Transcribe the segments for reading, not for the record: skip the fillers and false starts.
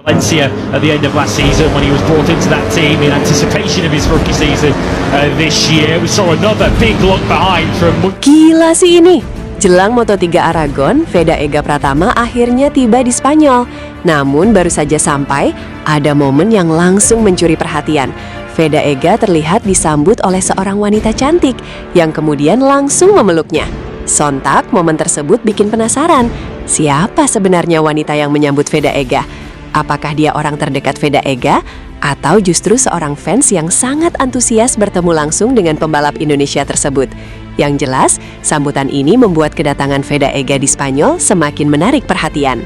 Valencia at the end of last season when he was brought into that team in anticipation of his rookie season this year. We saw another big look behind from... Gila sih ini! Jelang Moto3 Aragon, Veda Ega Pratama akhirnya tiba di Spanyol. Namun baru saja sampai, ada momen yang langsung mencuri perhatian. Veda Ega terlihat disambut oleh seorang wanita cantik yang kemudian langsung memeluknya. Sontak, momen tersebut bikin penasaran. Siapa sebenarnya wanita yang menyambut Veda Ega? Apakah dia orang terdekat Veda Ega? Atau justru seorang fans yang sangat antusias bertemu langsung dengan pembalap Indonesia tersebut? Yang jelas, sambutan ini membuat kedatangan Veda Ega di Spanyol semakin menarik perhatian.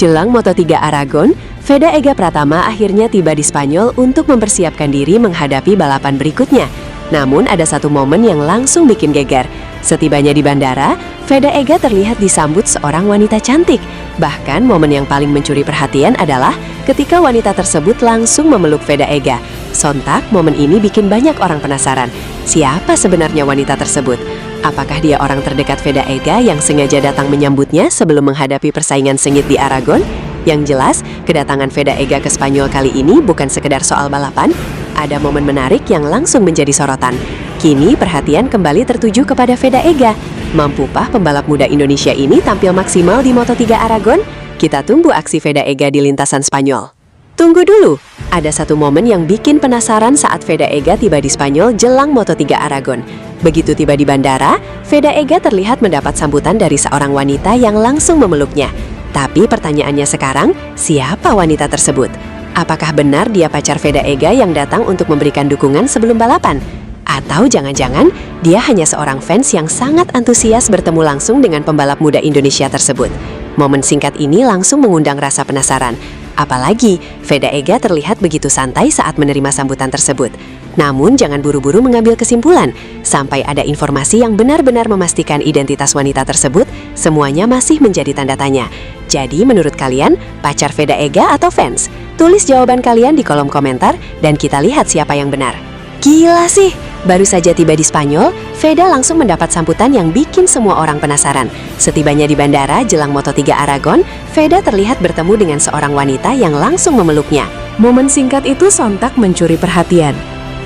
Jelang Moto3 Aragon, Veda Ega Pratama akhirnya tiba di Spanyol untuk mempersiapkan diri menghadapi balapan berikutnya. Namun ada satu momen yang langsung bikin geger. Setibanya di bandara, Veda Ega terlihat disambut seorang wanita cantik. Bahkan momen yang paling mencuri perhatian adalah ketika wanita tersebut langsung memeluk Veda Ega. Sontak, momen ini bikin banyak orang penasaran. Siapa sebenarnya wanita tersebut? Apakah dia orang terdekat Veda Ega yang sengaja datang menyambutnya sebelum menghadapi persaingan sengit di Aragon? Yang jelas, kedatangan Veda Ega ke Spanyol kali ini bukan sekedar soal balapan. Ada momen menarik yang langsung menjadi sorotan. Kini perhatian kembali tertuju kepada Veda Ega. Mampukah pembalap muda Indonesia ini tampil maksimal di Moto3 Aragon? Kita tunggu aksi Veda Ega di lintasan Spanyol. Tunggu dulu, ada satu momen yang bikin penasaran saat Veda Ega tiba di Spanyol jelang Moto3 Aragon. Begitu tiba di bandara, Veda Ega terlihat mendapat sambutan dari seorang wanita yang langsung memeluknya. Tapi pertanyaannya sekarang, siapa wanita tersebut? Apakah benar dia pacar Veda Ega yang datang untuk memberikan dukungan sebelum balapan? Atau jangan-jangan dia hanya seorang fans yang sangat antusias bertemu langsung dengan pembalap muda Indonesia tersebut? Momen singkat ini langsung mengundang rasa penasaran. Apalagi, Veda Ega terlihat begitu santai saat menerima sambutan tersebut. Namun jangan buru-buru mengambil kesimpulan. Sampai ada informasi yang benar-benar memastikan identitas wanita tersebut, semuanya masih menjadi tanda tanya. Jadi menurut kalian, pacar Veda Ega atau fans? Tulis jawaban kalian di kolom komentar dan kita lihat siapa yang benar. Gila sih! Baru saja tiba di Spanyol, Veda langsung mendapat sambutan yang bikin semua orang penasaran. Setibanya di bandara jelang Moto3 Aragon, Veda terlihat bertemu dengan seorang wanita yang langsung memeluknya. Momen singkat itu sontak mencuri perhatian.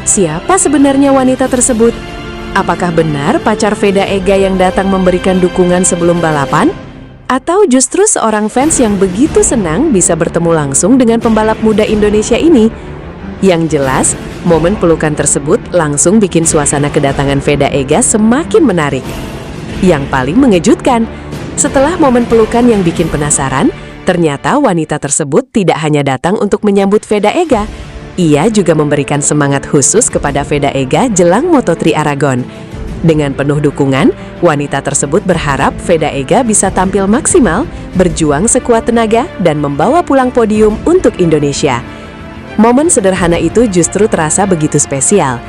Siapa sebenarnya wanita tersebut? Apakah benar pacar Veda Ega yang datang memberikan dukungan sebelum balapan? Atau justru seorang fans yang begitu senang bisa bertemu langsung dengan pembalap muda Indonesia ini? Yang jelas, momen pelukan tersebut langsung bikin suasana kedatangan Veda Ega semakin menarik. Yang paling mengejutkan, setelah momen pelukan yang bikin penasaran, ternyata wanita tersebut tidak hanya datang untuk menyambut Veda Ega, ia juga memberikan semangat khusus kepada Veda Ega jelang Moto3 Aragon. Dengan penuh dukungan, wanita tersebut berharap Veda Ega bisa tampil maksimal, berjuang sekuat tenaga, dan membawa pulang podium untuk Indonesia. Momen sederhana itu justru terasa begitu spesial.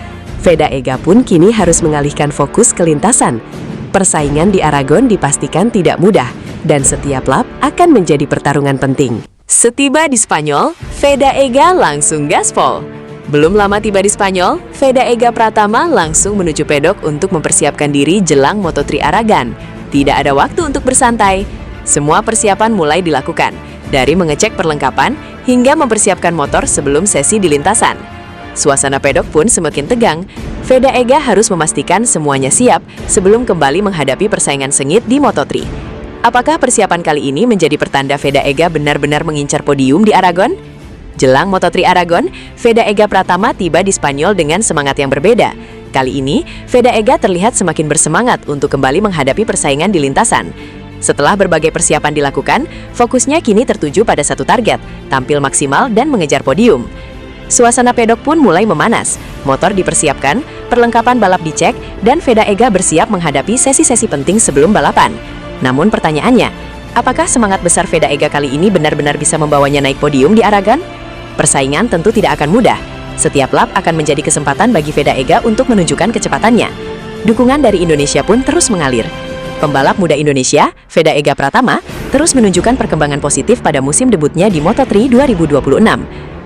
Veda Ega pun kini harus mengalihkan fokus ke lintasan. Persaingan di Aragon dipastikan tidak mudah, dan setiap lap akan menjadi pertarungan penting. Setiba di Spanyol, Veda Ega langsung gaspol. Belum lama tiba di Spanyol, Veda Ega Pratama langsung menuju pedok untuk mempersiapkan diri jelang Moto3 Aragon. Tidak ada waktu untuk bersantai. Semua persiapan mulai dilakukan, dari mengecek perlengkapan hingga mempersiapkan motor sebelum sesi di lintasan. Suasana pedok pun semakin tegang. Veda Ega harus memastikan semuanya siap sebelum kembali menghadapi persaingan sengit di Moto3. Apakah persiapan kali ini menjadi pertanda Veda Ega benar-benar mengincar podium di Aragon? Jelang Moto3 Aragon, Veda Ega Pratama tiba di Spanyol dengan semangat yang berbeda. Kali ini, Veda Ega terlihat semakin bersemangat untuk kembali menghadapi persaingan di lintasan. Setelah berbagai persiapan dilakukan, fokusnya kini tertuju pada satu target, tampil maksimal dan mengejar podium. Suasana pedok pun mulai memanas, motor dipersiapkan, perlengkapan balap dicek, dan Veda Ega bersiap menghadapi sesi-sesi penting sebelum balapan. Namun pertanyaannya, apakah semangat besar Veda Ega kali ini benar-benar bisa membawanya naik podium di Aragon? Persaingan tentu tidak akan mudah. Setiap lap akan menjadi kesempatan bagi Veda Ega untuk menunjukkan kecepatannya. Dukungan dari Indonesia pun terus mengalir. Pembalap muda Indonesia, Veda Ega Pratama, terus menunjukkan perkembangan positif pada musim debutnya di Moto3 2026.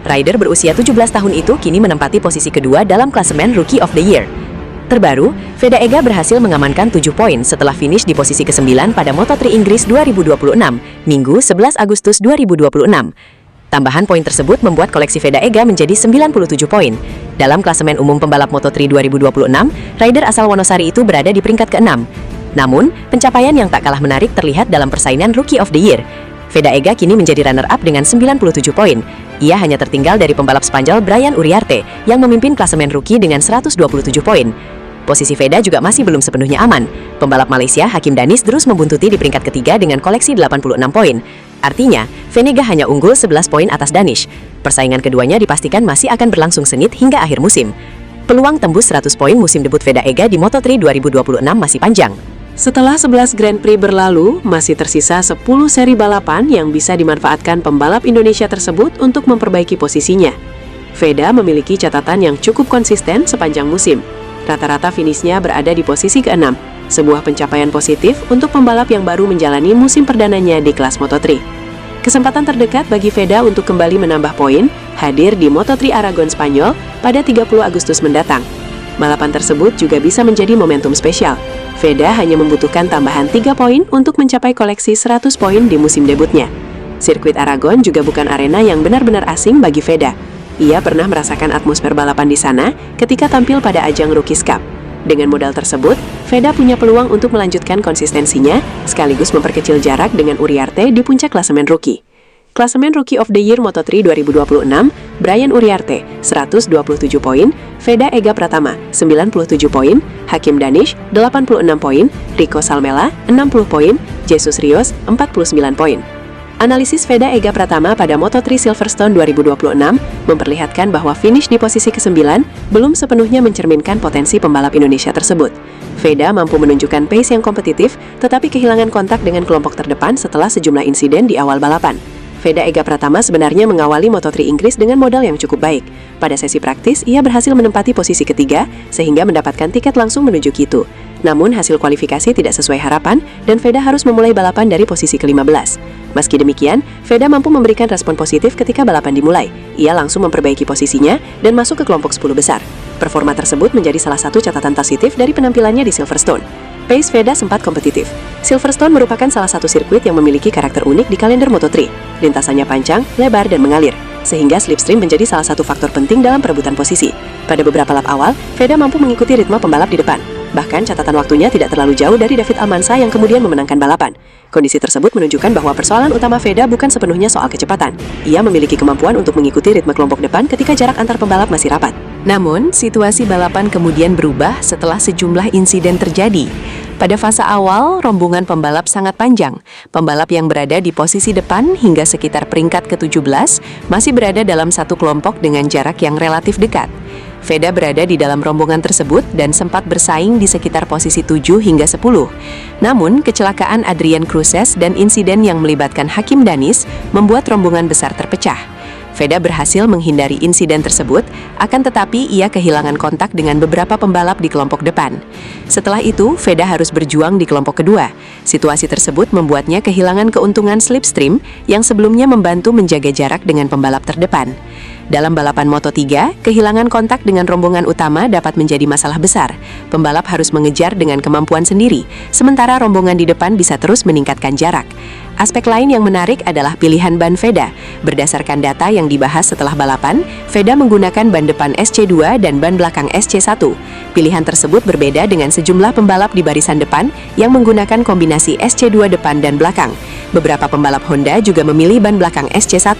Rider berusia 17 tahun itu kini menempati posisi kedua dalam klasemen Rookie of the Year. Terbaru, Veda Ega berhasil mengamankan 7 poin setelah finish di posisi ke-9 pada Moto3 Inggris 2026, Minggu 11 Agustus 2026. Tambahan poin tersebut membuat koleksi Veda Ega menjadi 97 poin. Dalam klasemen umum pembalap Moto3 2026, rider asal Wonosari itu berada di peringkat ke-6. Namun, pencapaian yang tak kalah menarik terlihat dalam persaingan Rookie of the Year. Veda Ega kini menjadi runner-up dengan 97 poin. Ia hanya tertinggal dari pembalap Spanyol Brian Uriarte yang memimpin klasemen rookie dengan 127 poin. Posisi Veda juga masih belum sepenuhnya aman. Pembalap Malaysia Hakim Danis terus membuntuti di peringkat ketiga dengan koleksi 86 poin. Artinya, Venega hanya unggul 11 poin atas Danish. Persaingan keduanya dipastikan masih akan berlangsung sengit hingga akhir musim. Peluang tembus 100 poin musim debut Veda Ega di Moto3 2026 masih panjang. Setelah 11 Grand Prix berlalu, masih tersisa 10 seri balapan yang bisa dimanfaatkan pembalap Indonesia tersebut untuk memperbaiki posisinya. Veda memiliki catatan yang cukup konsisten sepanjang musim. Rata-rata finishnya berada di posisi ke-6, sebuah pencapaian positif untuk pembalap yang baru menjalani musim perdananya di kelas Moto3. Kesempatan terdekat bagi Veda untuk kembali menambah poin hadir di Moto3 Aragon Spanyol pada 30 Agustus mendatang. Balapan tersebut juga bisa menjadi momentum spesial. Veda hanya membutuhkan tambahan 3 poin untuk mencapai koleksi 100 poin di musim debutnya. Sirkuit Aragon juga bukan arena yang benar-benar asing bagi Veda. Ia pernah merasakan atmosfer balapan di sana ketika tampil pada ajang Rookies Cup. Dengan modal tersebut, Veda punya peluang untuk melanjutkan konsistensinya sekaligus memperkecil jarak dengan Uriarte di puncak klasemen rookie. Klasemen Rookie of the Year Moto3 2026, Brian Uriarte 127 poin, Veda Ega Pratama 97 poin, Hakim Danish 86 poin, Rico Salmela 60 poin, Jesus Rios 49 poin. Analisis Veda Ega Pratama pada Moto3 Silverstone 2026 memperlihatkan bahwa finish di posisi ke-9 belum sepenuhnya mencerminkan potensi pembalap Indonesia tersebut. Veda mampu menunjukkan pace yang kompetitif, tetapi kehilangan kontak dengan kelompok terdepan setelah sejumlah insiden di awal balapan. Veda Ega Pratama sebenarnya mengawali Moto3 Inggris dengan modal yang cukup baik. Pada sesi praktis, ia berhasil menempati posisi ketiga, sehingga mendapatkan tiket langsung menuju Q2. Namun, hasil kualifikasi tidak sesuai harapan, dan Veda harus memulai balapan dari posisi ke-15. Meski demikian, Veda mampu memberikan respon positif ketika balapan dimulai. Ia langsung memperbaiki posisinya dan masuk ke kelompok 10 besar. Performa tersebut menjadi salah satu catatan positif dari penampilannya di Silverstone. Pace Veda sempat kompetitif. Silverstone merupakan salah satu sirkuit yang memiliki karakter unik di kalender Moto3. Lintasannya panjang, lebar, dan mengalir, sehingga slipstream menjadi salah satu faktor penting dalam perebutan posisi. Pada beberapa lap awal, Veda mampu mengikuti ritme pembalap di depan. Bahkan catatan waktunya tidak terlalu jauh dari David Almanza yang kemudian memenangkan balapan. Kondisi tersebut menunjukkan bahwa persoalan utama Veda bukan sepenuhnya soal kecepatan. Ia memiliki kemampuan untuk mengikuti ritme kelompok depan ketika jarak antar pembalap masih rapat. Namun, situasi balapan kemudian berubah setelah sejumlah insiden terjadi. Pada fase awal, rombongan pembalap sangat panjang. Pembalap yang berada di posisi depan hingga sekitar peringkat ke-17 masih berada dalam satu kelompok dengan jarak yang relatif dekat. Veda berada di dalam rombongan tersebut dan sempat bersaing di sekitar posisi 7 hingga 10. Namun, kecelakaan Adrian Cruces dan insiden yang melibatkan Hakim Danis membuat rombongan besar terpecah. Veda berhasil menghindari insiden tersebut, akan tetapi ia kehilangan kontak dengan beberapa pembalap di kelompok depan. Setelah itu, Veda harus berjuang di kelompok kedua. Situasi tersebut membuatnya kehilangan keuntungan slipstream yang sebelumnya membantu menjaga jarak dengan pembalap terdepan. Dalam balapan Moto3, kehilangan kontak dengan rombongan utama dapat menjadi masalah besar. Pembalap harus mengejar dengan kemampuan sendiri, sementara rombongan di depan bisa terus meningkatkan jarak. Aspek lain yang menarik adalah pilihan ban Veda. Berdasarkan data yang dibahas setelah balapan, Veda menggunakan ban depan SC2 dan ban belakang SC1. Pilihan tersebut berbeda dengan sejumlah pembalap di barisan depan yang menggunakan kombinasi SC2 depan dan belakang. Beberapa pembalap Honda juga memilih ban belakang SC1.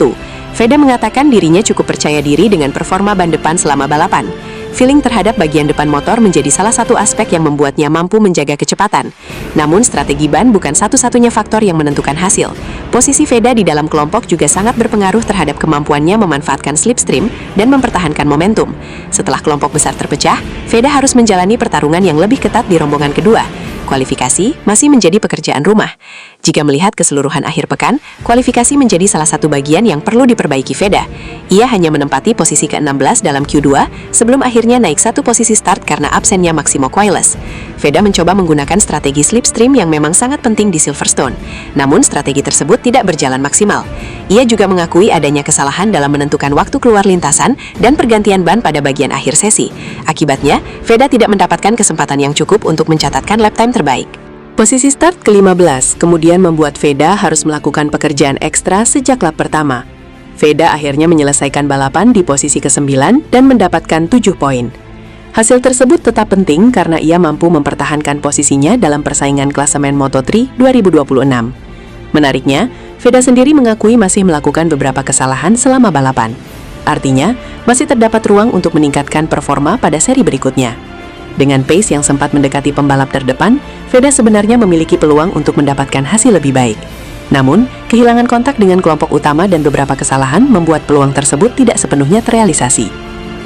Veda mengatakan dirinya cukup percaya diri dengan performa ban depan selama balapan. Feeling terhadap bagian depan motor menjadi salah satu aspek yang membuatnya mampu menjaga kecepatan. Namun, strategi ban bukan satu-satunya faktor yang menentukan hasil. Posisi Veda di dalam kelompok juga sangat berpengaruh terhadap kemampuannya memanfaatkan slipstream dan mempertahankan momentum. Setelah kelompok besar terpecah, Veda harus menjalani pertarungan yang lebih ketat di rombongan kedua. Kualifikasi masih menjadi pekerjaan rumah. Jika melihat keseluruhan akhir pekan, kualifikasi menjadi salah satu bagian yang perlu diperbaiki Veda. Ia hanya menempati posisi ke-16 dalam Q2 sebelum akhirnya naik satu posisi start karena absennya Maximo Quiles. Veda mencoba menggunakan strategi slipstream yang memang sangat penting di Silverstone. Namun strategi tersebut tidak berjalan maksimal. Ia juga mengakui adanya kesalahan dalam menentukan waktu keluar lintasan dan pergantian ban pada bagian akhir sesi. Akibatnya, Veda tidak mendapatkan kesempatan yang cukup untuk mencatatkan lap time terbaik. Posisi start ke-15 kemudian membuat Veda harus melakukan pekerjaan ekstra sejak lap pertama. Veda akhirnya menyelesaikan balapan di posisi ke-9 dan mendapatkan 7 poin. Hasil tersebut tetap penting karena ia mampu mempertahankan posisinya dalam persaingan klasemen Moto3 2026. Menariknya, Veda sendiri mengakui masih melakukan beberapa kesalahan selama balapan. Artinya, masih terdapat ruang untuk meningkatkan performa pada seri berikutnya. Dengan pace yang sempat mendekati pembalap terdepan, Veda sebenarnya memiliki peluang untuk mendapatkan hasil lebih baik. Namun, kehilangan kontak dengan kelompok utama dan beberapa kesalahan membuat peluang tersebut tidak sepenuhnya terrealisasi.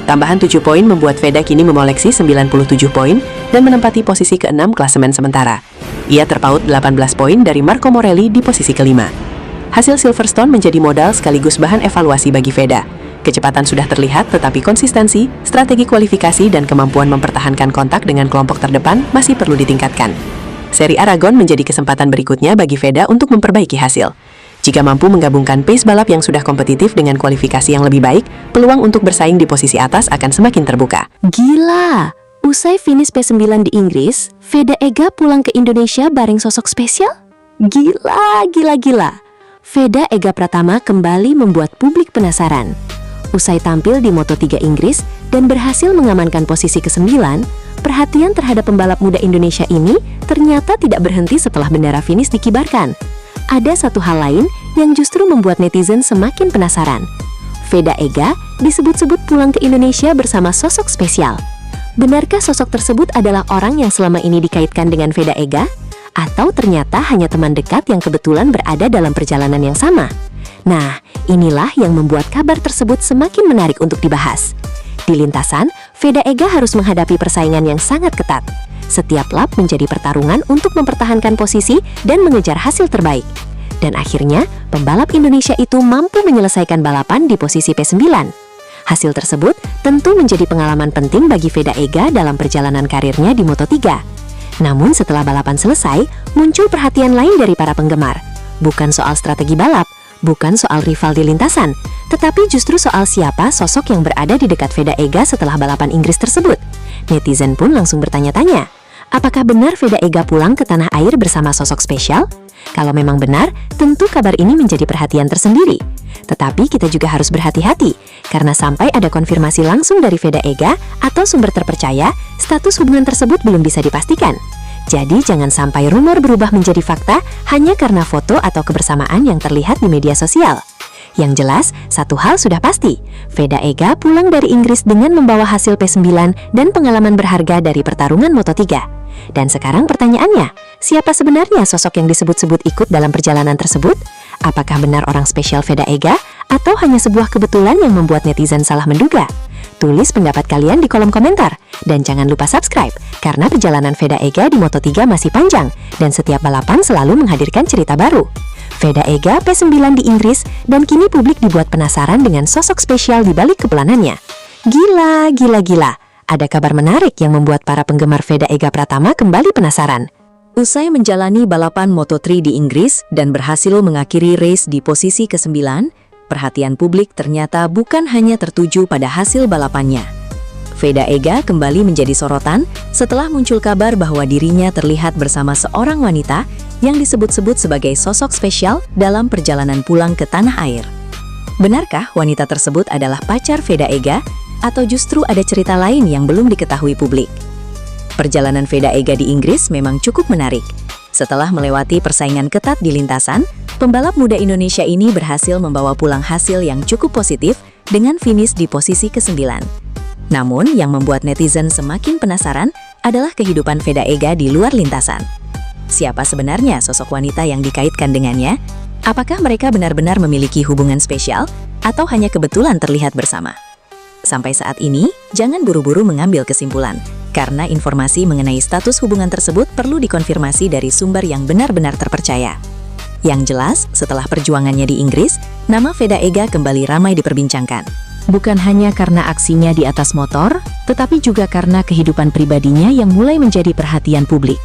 Tambahan 7 poin membuat Veda kini memoleksi 97 poin dan menempati posisi ke-6 klasemen sementara. Ia terpaut 18 poin dari Marco Morelli di posisi ke-5. Hasil Silverstone menjadi modal sekaligus bahan evaluasi bagi Veda. Kecepatan sudah terlihat, tetapi konsistensi, strategi kualifikasi, dan kemampuan mempertahankan kontak dengan kelompok terdepan masih perlu ditingkatkan. Seri Aragon menjadi kesempatan berikutnya bagi Veda untuk memperbaiki hasil. Jika mampu menggabungkan pace balap yang sudah kompetitif dengan kualifikasi yang lebih baik, peluang untuk bersaing di posisi atas akan semakin terbuka. Gila! Usai finish P9 di Inggris, Veda Ega pulang ke Indonesia bareng sosok spesial? Gila! Veda Ega Pratama kembali membuat publik penasaran. Usai tampil di Moto3 Inggris dan berhasil mengamankan posisi ke-9, perhatian terhadap pembalap muda Indonesia ini ternyata tidak berhenti setelah bendera finish dikibarkan. Ada satu hal lain yang justru membuat netizen semakin penasaran. Veda Ega disebut-sebut pulang ke Indonesia bersama sosok spesial. Benarkah sosok tersebut adalah orang yang selama ini dikaitkan dengan Veda Ega? Atau ternyata hanya teman dekat yang kebetulan berada dalam perjalanan yang sama? Nah, inilah yang membuat kabar tersebut semakin menarik untuk dibahas. Di lintasan, Veda Ega harus menghadapi persaingan yang sangat ketat. Setiap lap menjadi pertarungan untuk mempertahankan posisi dan mengejar hasil terbaik. Dan akhirnya, pembalap Indonesia itu mampu menyelesaikan balapan di posisi P9. Hasil tersebut tentu menjadi pengalaman penting bagi Veda Ega dalam perjalanan karirnya di Moto3. Namun setelah balapan selesai, muncul perhatian lain dari para penggemar. Bukan soal strategi balap, bukan soal rival di lintasan, tetapi justru soal siapa sosok yang berada di dekat Veda Ega setelah balapan Inggris tersebut. Netizen pun langsung bertanya-tanya, apakah benar Veda Ega pulang ke tanah air bersama sosok spesial? Kalau memang benar, tentu kabar ini menjadi perhatian tersendiri. Tetapi kita juga harus berhati-hati, karena sampai ada konfirmasi langsung dari Veda Ega atau sumber terpercaya, status hubungan tersebut belum bisa dipastikan. Jadi jangan sampai rumor berubah menjadi fakta hanya karena foto atau kebersamaan yang terlihat di media sosial. Yang jelas, satu hal sudah pasti, Veda Ega pulang dari Inggris dengan membawa hasil P9 dan pengalaman berharga dari pertarungan Moto3. Dan sekarang pertanyaannya, siapa sebenarnya sosok yang disebut-sebut ikut dalam perjalanan tersebut? Apakah benar orang spesial Veda Ega atau hanya sebuah kebetulan yang membuat netizen salah menduga? Tulis pendapat kalian di kolom komentar. Dan jangan lupa subscribe, karena perjalanan Veda Ega di Moto3 masih panjang dan setiap balapan selalu menghadirkan cerita baru. Veda Ega P9 di Inggris dan kini publik dibuat penasaran dengan sosok spesial di balik kepulangannya. Gila. Ada kabar menarik yang membuat para penggemar Veda Ega Pratama kembali penasaran. Usai menjalani balapan Moto3 di Inggris dan berhasil mengakhiri race di posisi ke-9, perhatian publik ternyata bukan hanya tertuju pada hasil balapannya. Veda Ega kembali menjadi sorotan setelah muncul kabar bahwa dirinya terlihat bersama seorang wanita yang disebut-sebut sebagai sosok spesial dalam perjalanan pulang ke tanah air. Benarkah wanita tersebut adalah pacar Veda Ega atau justru ada cerita lain yang belum diketahui publik? Perjalanan Veda Ega di Inggris memang cukup menarik. Setelah melewati persaingan ketat di lintasan, pembalap muda Indonesia ini berhasil membawa pulang hasil yang cukup positif dengan finish di posisi ke-9. Namun, yang membuat netizen semakin penasaran adalah kehidupan Veda Ega di luar lintasan. Siapa sebenarnya sosok wanita yang dikaitkan dengannya? Apakah mereka benar-benar memiliki hubungan spesial atau hanya kebetulan terlihat bersama? Sampai saat ini, jangan buru-buru mengambil kesimpulan, karena informasi mengenai status hubungan tersebut perlu dikonfirmasi dari sumber yang benar-benar terpercaya. Yang jelas, setelah perjuangannya di Inggris, nama Veda Ega kembali ramai diperbincangkan. Bukan hanya karena aksinya di atas motor, tetapi juga karena kehidupan pribadinya yang mulai menjadi perhatian publik.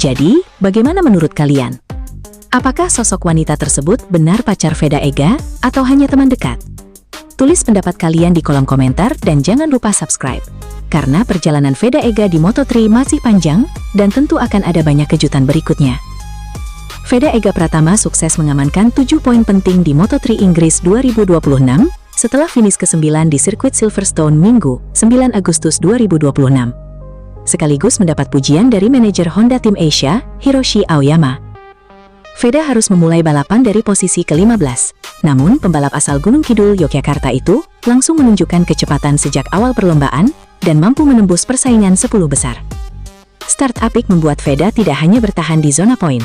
Jadi, bagaimana menurut kalian? Apakah sosok wanita tersebut benar pacar Veda Ega atau hanya teman dekat? Tulis pendapat kalian di kolom komentar dan jangan lupa subscribe. Karena perjalanan Veda Ega di Moto3 masih panjang dan tentu akan ada banyak kejutan berikutnya. Veda Ega Pratama sukses mengamankan 7 poin penting di Moto3 Inggris 2026 setelah finish ke-9 di sirkuit Silverstone Minggu, 9 Agustus 2026. Sekaligus mendapat pujian dari manajer Honda Tim Asia, Hiroshi Aoyama. Veda harus memulai balapan dari posisi ke-15. Namun, pembalap asal Gunung Kidul, Yogyakarta itu langsung menunjukkan kecepatan sejak awal perlombaan dan mampu menembus persaingan 10 besar. Start apik membuat Veda tidak hanya bertahan di zona poin.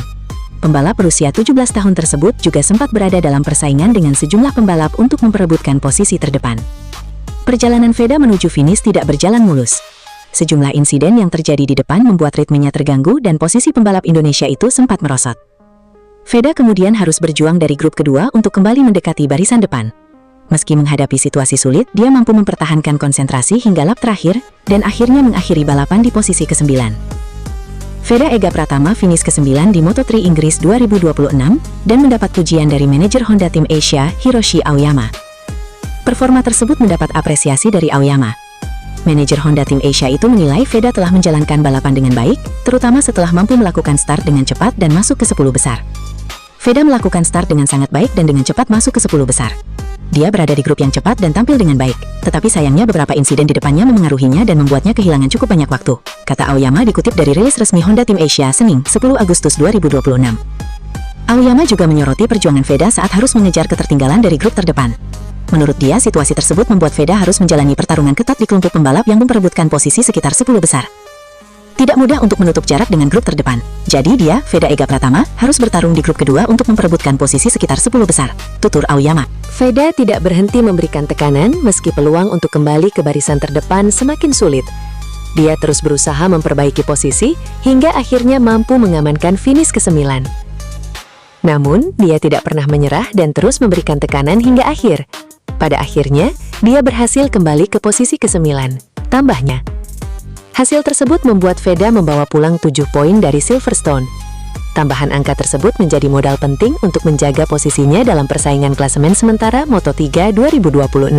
Pembalap berusia 17 tahun tersebut juga sempat berada dalam persaingan dengan sejumlah pembalap untuk memperebutkan posisi terdepan. Perjalanan Veda menuju finish tidak berjalan mulus. Sejumlah insiden yang terjadi di depan membuat ritmenya terganggu dan posisi pembalap Indonesia itu sempat merosot. Veda kemudian harus berjuang dari grup kedua untuk kembali mendekati barisan depan. Meski menghadapi situasi sulit, dia mampu mempertahankan konsentrasi hingga lap terakhir dan akhirnya mengakhiri balapan di posisi ke-9. Veda Ega Pratama finish ke-9 di Moto3 Inggris 2026 dan mendapat pujian dari manajer Honda Tim Asia, Hiroshi Aoyama. Performa tersebut mendapat apresiasi dari Aoyama. Manajer Honda Tim Asia itu menilai Veda telah menjalankan balapan dengan baik, terutama setelah mampu melakukan start dengan cepat dan masuk ke 10 besar. Veda melakukan start dengan sangat baik dan dengan cepat masuk ke 10 besar. Dia berada di grup yang cepat dan tampil dengan baik, tetapi sayangnya beberapa insiden di depannya memengaruhinya dan membuatnya kehilangan cukup banyak waktu, kata Aoyama dikutip dari rilis resmi Honda Tim Asia Senin, 10 Agustus 2026. Aoyama juga menyoroti perjuangan Veda saat harus mengejar ketertinggalan dari grup terdepan. Menurut dia, situasi tersebut membuat Veda harus menjalani pertarungan ketat di kelompok pembalap yang memperebutkan posisi sekitar 10 besar. Tidak mudah untuk menutup jarak dengan grup terdepan. Jadi dia, Veda Ega Pratama, harus bertarung di grup kedua untuk memperebutkan posisi sekitar 10 besar, tutur Aoyama. Veda tidak berhenti memberikan tekanan meski peluang untuk kembali ke barisan terdepan semakin sulit. Dia terus berusaha memperbaiki posisi hingga akhirnya mampu mengamankan finish ke-9. Namun, dia tidak pernah menyerah dan terus memberikan tekanan hingga akhir. Pada akhirnya, dia berhasil kembali ke posisi ke-9. Tambahnya, hasil tersebut membuat Veda membawa pulang 7 poin dari Silverstone. Tambahan angka tersebut menjadi modal penting untuk menjaga posisinya dalam persaingan klasemen sementara Moto3 2026.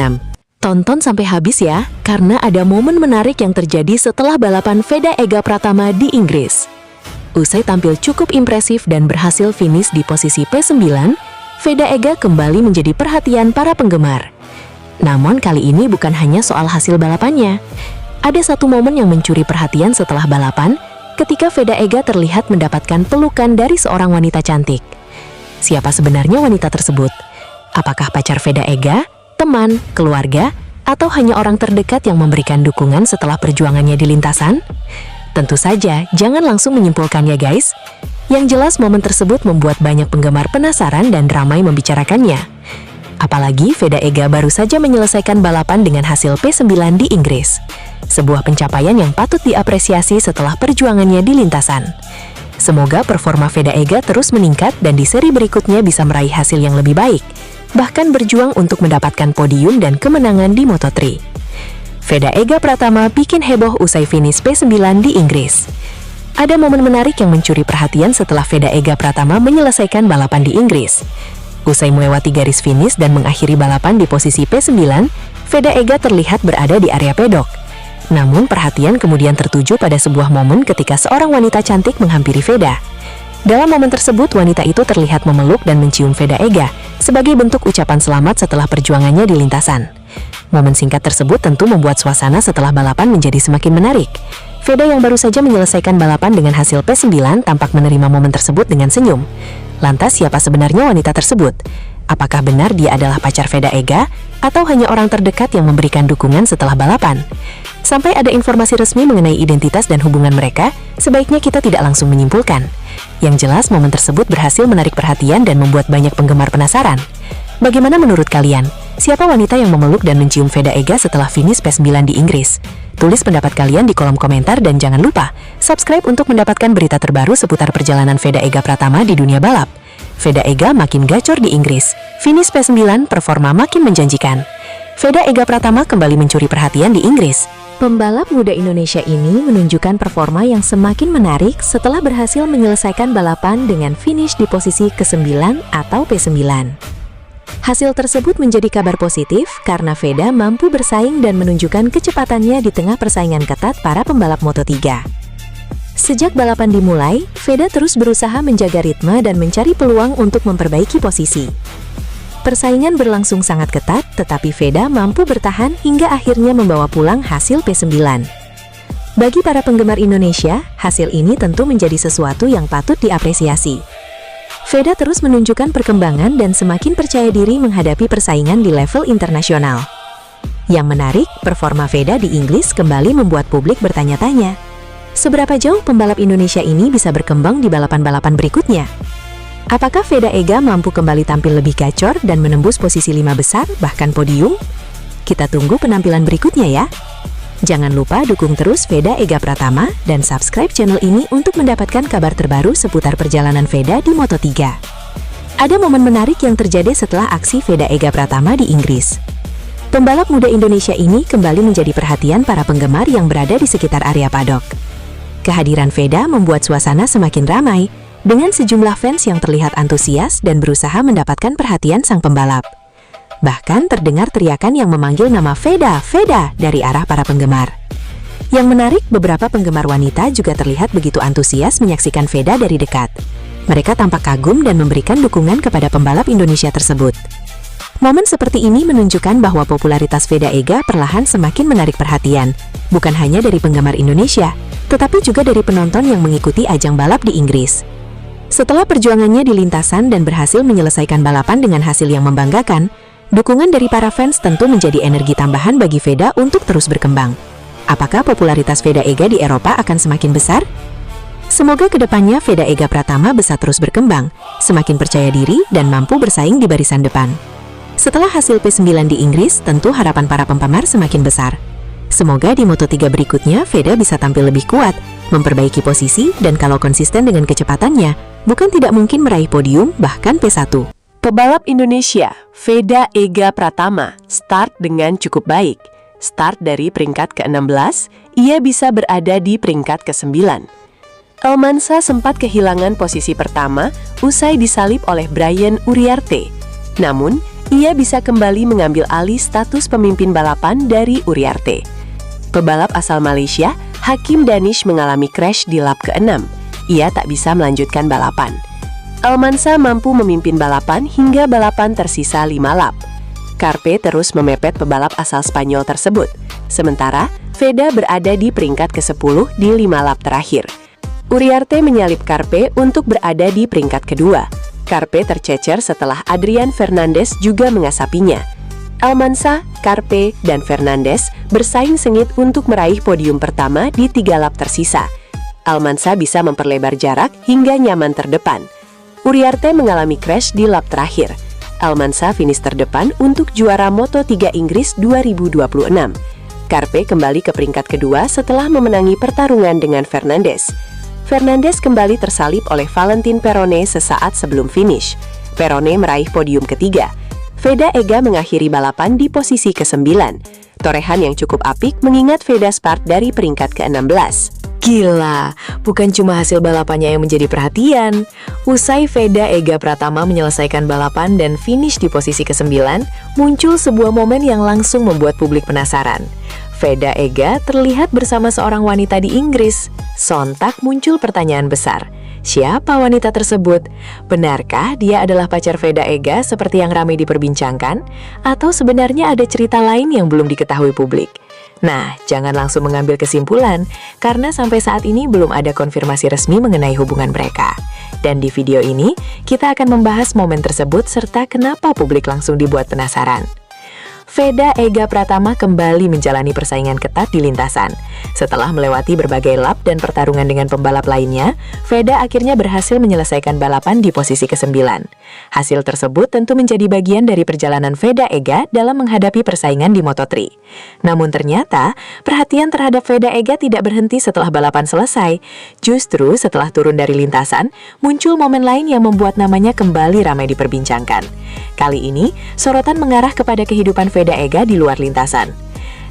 Tonton sampai habis ya, karena ada momen menarik yang terjadi setelah balapan Veda Ega Pratama di Inggris. Usai tampil cukup impresif dan berhasil finish di posisi P9, Veda Ega kembali menjadi perhatian para penggemar. Namun kali ini bukan hanya soal hasil balapannya. Ada satu momen yang mencuri perhatian setelah balapan, ketika Veda Ega terlihat mendapatkan pelukan dari seorang wanita cantik. Siapa sebenarnya wanita tersebut? Apakah pacar Veda Ega, teman, keluarga, atau hanya orang terdekat yang memberikan dukungan setelah perjuangannya di lintasan? Tentu saja, jangan langsung menyimpulkan ya guys. Yang jelas momen tersebut membuat banyak penggemar penasaran dan ramai membicarakannya. Apalagi Veda Ega baru saja menyelesaikan balapan dengan hasil P9 di Inggris. Sebuah pencapaian yang patut diapresiasi setelah perjuangannya di lintasan. Semoga performa Veda Ega terus meningkat dan di seri berikutnya bisa meraih hasil yang lebih baik, bahkan berjuang untuk mendapatkan podium dan kemenangan di Moto3. Veda Ega Pratama bikin heboh usai finish P9 di Inggris. Ada momen menarik yang mencuri perhatian setelah Veda Ega Pratama menyelesaikan balapan di Inggris. Usai melewati garis finish dan mengakhiri balapan di posisi P9, Veda Ega terlihat berada di area pedok. Namun perhatian kemudian tertuju pada sebuah momen ketika seorang wanita cantik menghampiri Veda. Dalam momen tersebut, wanita itu terlihat memeluk dan mencium Veda Ega sebagai bentuk ucapan selamat setelah perjuangannya di lintasan. Momen singkat tersebut tentu membuat suasana setelah balapan menjadi semakin menarik. Veda yang baru saja menyelesaikan balapan dengan hasil P9 tampak menerima momen tersebut dengan senyum. Lantas siapa sebenarnya wanita tersebut? Apakah benar dia adalah pacar Veda Ega atau hanya orang terdekat yang memberikan dukungan setelah balapan? Sampai ada informasi resmi mengenai identitas dan hubungan mereka, sebaiknya kita tidak langsung menyimpulkan. Yang jelas momen tersebut berhasil menarik perhatian dan membuat banyak penggemar penasaran. Bagaimana menurut kalian? Siapa wanita yang memeluk dan mencium Veda Ega setelah finish P9 di Inggris? Tulis pendapat kalian di kolom komentar dan jangan lupa subscribe untuk mendapatkan berita terbaru seputar perjalanan Veda Ega Pratama di dunia balap. Veda Ega makin gacor di Inggris. Finish P9 performa makin menjanjikan. Veda Ega Pratama kembali mencuri perhatian di Inggris. Pembalap muda Indonesia ini menunjukkan performa yang semakin menarik setelah berhasil menyelesaikan balapan dengan finish di posisi ke-9 atau P9. Hasil tersebut menjadi kabar positif karena Veda mampu bersaing dan menunjukkan kecepatannya di tengah persaingan ketat para pembalap Moto3. Sejak balapan dimulai, Veda terus berusaha menjaga ritme dan mencari peluang untuk memperbaiki posisi. Persaingan berlangsung sangat ketat, tetapi Veda mampu bertahan hingga akhirnya membawa pulang hasil P9. Bagi para penggemar Indonesia, hasil ini tentu menjadi sesuatu yang patut diapresiasi. Veda terus menunjukkan perkembangan dan semakin percaya diri menghadapi persaingan di level internasional. Yang menarik, performa Veda di Inggris kembali membuat publik bertanya-tanya, seberapa jauh pembalap Indonesia ini bisa berkembang di balapan-balapan berikutnya? Apakah Veda Ega mampu kembali tampil lebih gacor dan menembus posisi 5 besar, bahkan podium? Kita tunggu penampilan berikutnya ya. Jangan lupa dukung terus Veda Ega Pratama dan subscribe channel ini untuk mendapatkan kabar terbaru seputar perjalanan Veda di Moto3. Ada momen menarik yang terjadi setelah aksi Veda Ega Pratama di Inggris. Pembalap muda Indonesia ini kembali menjadi perhatian para penggemar yang berada di sekitar area paddock. Kehadiran Veda membuat suasana semakin ramai, dengan sejumlah fans yang terlihat antusias dan berusaha mendapatkan perhatian sang pembalap. Bahkan terdengar teriakan yang memanggil nama Veda, Veda dari arah para penggemar. Yang menarik, beberapa penggemar wanita juga terlihat begitu antusias menyaksikan Veda dari dekat. Mereka tampak kagum dan memberikan dukungan kepada pembalap Indonesia tersebut. Momen seperti ini menunjukkan bahwa popularitas Veda Ega perlahan semakin menarik perhatian, bukan hanya dari penggemar Indonesia, tetapi juga dari penonton yang mengikuti ajang balap di Inggris. Setelah perjuangannya di lintasan dan berhasil menyelesaikan balapan dengan hasil yang membanggakan, dukungan dari para fans tentu menjadi energi tambahan bagi Veda untuk terus berkembang. Apakah popularitas Veda Ega di Eropa akan semakin besar? Semoga kedepannya Veda Ega Pratama bisa terus berkembang, semakin percaya diri dan mampu bersaing di barisan depan. Setelah hasil P9 di Inggris, tentu harapan para penggemar semakin besar. Semoga di Moto3 berikutnya Veda bisa tampil lebih kuat, memperbaiki posisi, dan kalau konsisten dengan kecepatannya, bukan tidak mungkin meraih podium bahkan P1. Pebalap Indonesia, Veda Ega Pratama, start dengan cukup baik. Start dari peringkat ke-16, ia bisa berada di peringkat ke-9. Almansa sempat kehilangan posisi pertama usai disalip oleh Brian Uriarte. Namun, ia bisa kembali mengambil alih status pemimpin balapan dari Uriarte. Pebalap asal Malaysia, Hakim Danish mengalami crash di lap ke-6. Ia tak bisa melanjutkan balapan. Almansa mampu memimpin balapan hingga balapan tersisa 5 lap. Carpe terus memepet pebalap asal Spanyol tersebut. Sementara, Veda berada di peringkat ke-10 di 5 lap terakhir. Uriarte menyalip Carpe untuk berada di peringkat kedua. Carpe tercecer setelah Adrian Fernandez juga mengasapinya. Almansa, Carpe, dan Fernandez bersaing sengit untuk meraih podium pertama di 3 lap tersisa. Almansa bisa memperlebar jarak hingga nyaman terdepan. Uriarte mengalami crash di lap terakhir. Almansa finish terdepan untuk juara Moto3 Inggris 2026. Carpe kembali ke peringkat kedua setelah memenangi pertarungan dengan Fernandez. Fernandez kembali tersalip oleh Valentin Perone sesaat sebelum finish. Perone meraih podium ketiga. Veda Ega mengakhiri balapan di posisi ke-9. Torehan yang cukup apik mengingat Veda start dari peringkat ke-16. Gila, bukan cuma hasil balapannya yang menjadi perhatian. Usai Veda Ega Pratama menyelesaikan balapan dan finish di posisi ke-9, muncul sebuah momen yang langsung membuat publik penasaran. Veda Ega terlihat bersama seorang wanita di Inggris. Sontak muncul pertanyaan besar. Siapa wanita tersebut? Benarkah dia adalah pacar Veda Ega seperti yang ramai diperbincangkan? Atau sebenarnya ada cerita lain yang belum diketahui publik? Nah, jangan langsung mengambil kesimpulan, karena sampai saat ini belum ada konfirmasi resmi mengenai hubungan mereka. Dan di video ini, kita akan membahas momen tersebut serta kenapa publik langsung dibuat penasaran. Veda Ega Pratama kembali menjalani persaingan ketat di lintasan. Setelah melewati berbagai lap dan pertarungan dengan pembalap lainnya, Veda akhirnya berhasil menyelesaikan balapan di posisi ke-9. Hasil tersebut tentu menjadi bagian dari perjalanan Veda Ega dalam menghadapi persaingan di Moto3. Namun ternyata, perhatian terhadap Veda Ega tidak berhenti setelah balapan selesai. Justru setelah turun dari lintasan, muncul momen lain yang membuat namanya kembali ramai diperbincangkan. Kali ini, sorotan mengarah kepada kehidupan Veda Ega di luar lintasan.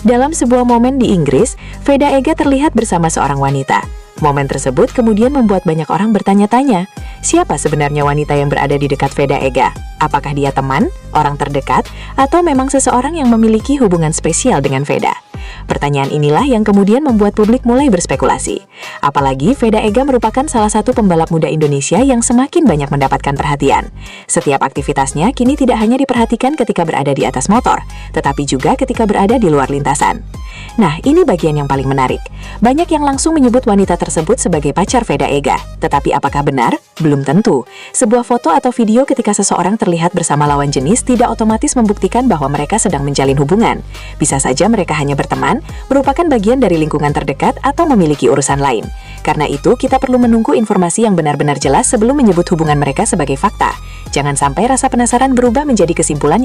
Dalam sebuah momen di Inggris, Veda Ega terlihat bersama seorang wanita. Momen tersebut kemudian membuat banyak orang bertanya-tanya, siapa sebenarnya wanita yang berada di dekat Veda Ega? Apakah dia teman, orang terdekat, atau memang seseorang yang memiliki hubungan spesial dengan Veda? Pertanyaan inilah yang kemudian membuat publik mulai berspekulasi. Apalagi Veda Ega merupakan salah satu pembalap muda Indonesia yang semakin banyak mendapatkan perhatian. Setiap aktivitasnya kini tidak hanya diperhatikan ketika berada di atas motor, tetapi juga ketika berada di luar lintasan. Nah, ini bagian yang paling menarik. Banyak yang langsung menyebut wanita tersebut sebagai pacar Veda Ega. Tetapi apakah benar? Belum tentu. Sebuah foto atau video ketika seseorang terlihat bersama lawan jenis tidak otomatis membuktikan bahwa mereka sedang menjalin hubungan. Bisa saja mereka hanya berteman, merupakan bagian dari lingkungan terdekat, atau memiliki urusan lain. Karena itu, kita perlu menunggu informasi yang benar-benar jelas sebelum menyebut hubungan mereka sebagai fakta. Jangan sampai rasa penasaran berubah menjadi kesimpulan yang